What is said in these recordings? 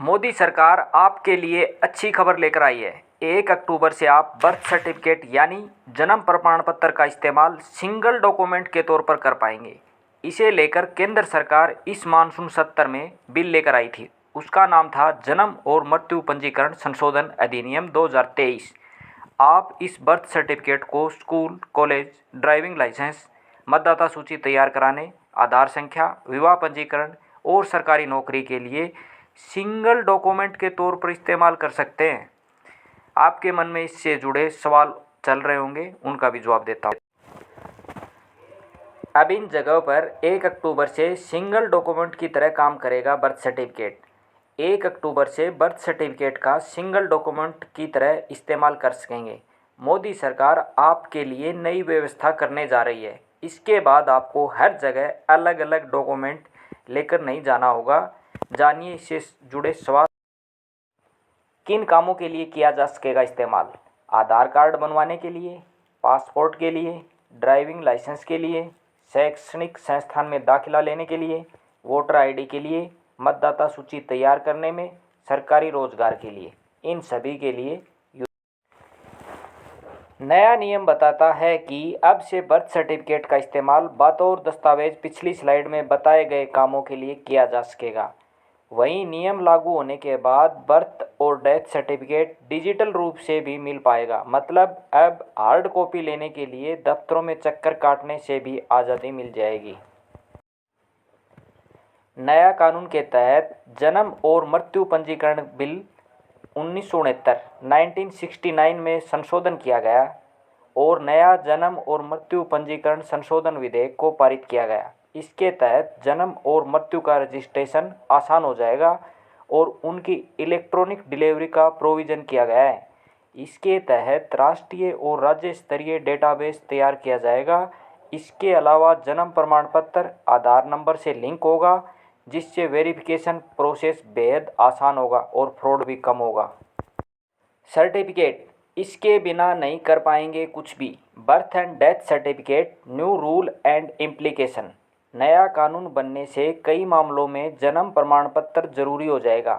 मोदी सरकार आपके लिए अच्छी खबर लेकर आई है। 1 अक्टूबर से आप बर्थ सर्टिफिकेट यानी जन्म प्रमाण पत्र का इस्तेमाल सिंगल डॉक्यूमेंट के तौर पर कर पाएंगे। इसे लेकर केंद्र सरकार इस मानसून सत्र में बिल लेकर आई थी। उसका नाम था जन्म और मृत्यु पंजीकरण संशोधन अधिनियम 2023। आप इस बर्थ सर्टिफिकेट को स्कूल, कॉलेज, ड्राइविंग लाइसेंस, मतदाता सूची तैयार कराने, आधार संख्या, विवाह पंजीकरण और सरकारी नौकरी के लिए सिंगल डॉक्यूमेंट के तौर पर इस्तेमाल कर सकते हैं। आपके मन में इससे जुड़े सवाल चल रहे होंगे, उनका भी जवाब देता हूँ। अब इन जगहों पर 1 अक्टूबर से सिंगल डॉक्यूमेंट की तरह काम करेगा बर्थ सर्टिफिकेट। 1 अक्टूबर से बर्थ सर्टिफिकेट का सिंगल डॉक्यूमेंट की तरह इस्तेमाल कर सकेंगे। मोदी सरकार आपके लिए नई व्यवस्था करने जा रही है। इसके बाद आपको हर जगह अलग अलग डॉक्यूमेंट लेकर नहीं जाना होगा। जानिए इससे जुड़े सवाल। किन कामों के लिए किया जा सकेगा इस्तेमाल? आधार कार्ड बनवाने के लिए, पासपोर्ट के लिए, ड्राइविंग लाइसेंस के लिए, शैक्षणिक संस्थान में दाखिला लेने के लिए, वोटर आईडी के लिए, मतदाता सूची तैयार करने में, सरकारी रोजगार के लिए, इन सभी के लिए नया नियम बताता है कि अब से बर्थ सर्टिफिकेट का इस्तेमाल बतौर दस्तावेज पिछली स्लाइड में बताए गए कामों के लिए किया जा सकेगा। वहीं नियम लागू होने के बाद बर्थ और डेथ सर्टिफिकेट डिजिटल रूप से भी मिल पाएगा। मतलब अब हार्ड कॉपी लेने के लिए दफ्तरों में चक्कर काटने से भी आज़ादी मिल जाएगी। नया कानून के तहत जन्म और मृत्यु पंजीकरण बिल 1969 में संशोधन किया गया और नया जन्म और मृत्यु पंजीकरण संशोधन विधेयक को पारित किया गया। इसके तहत जन्म और मृत्यु का रजिस्ट्रेशन आसान हो जाएगा और उनकी इलेक्ट्रॉनिक डिलीवरी का प्रोविज़न किया गया है। इसके तहत राष्ट्रीय और राज्य स्तरीय डेटाबेस तैयार किया जाएगा। इसके अलावा जन्म प्रमाण पत्र आधार नंबर से लिंक होगा, जिससे वेरिफिकेशन प्रोसेस बेहद आसान होगा और फ्रॉड भी कम होगा। सर्टिफिकेट इसके बिना नहीं कर पाएंगे कुछ भी। Birth and death certificate new rule and implication. नया कानून बनने से कई मामलों में जन्म प्रमाण पत्र जरूरी हो जाएगा।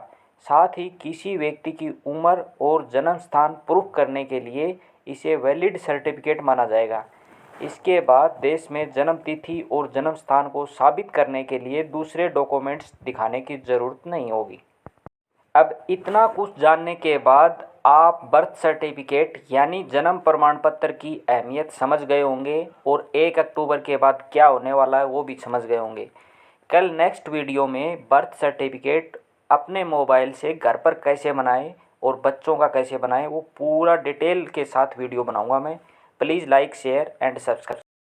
साथ ही किसी व्यक्ति की उम्र और जन्म स्थान प्रूफ करने के लिए इसे वैलिड सर्टिफिकेट माना जाएगा। इसके बाद देश में जन्म तिथि और जन्म स्थान को साबित करने के लिए दूसरे डॉक्यूमेंट्स दिखाने की ज़रूरत नहीं होगी। अब इतना कुछ जानने के बाद आप बर्थ सर्टिफिकेट यानी जन्म प्रमाण पत्र की अहमियत समझ गए होंगे और 1 अक्टूबर के बाद क्या होने वाला है वो भी समझ गए होंगे। कल नेक्स्ट वीडियो में बर्थ सर्टिफिकेट अपने मोबाइल से घर पर कैसे बनाएं और बच्चों का कैसे बनाएं वो पूरा डिटेल के साथ वीडियो बनाऊंगा मैं। Please like, share and subscribe.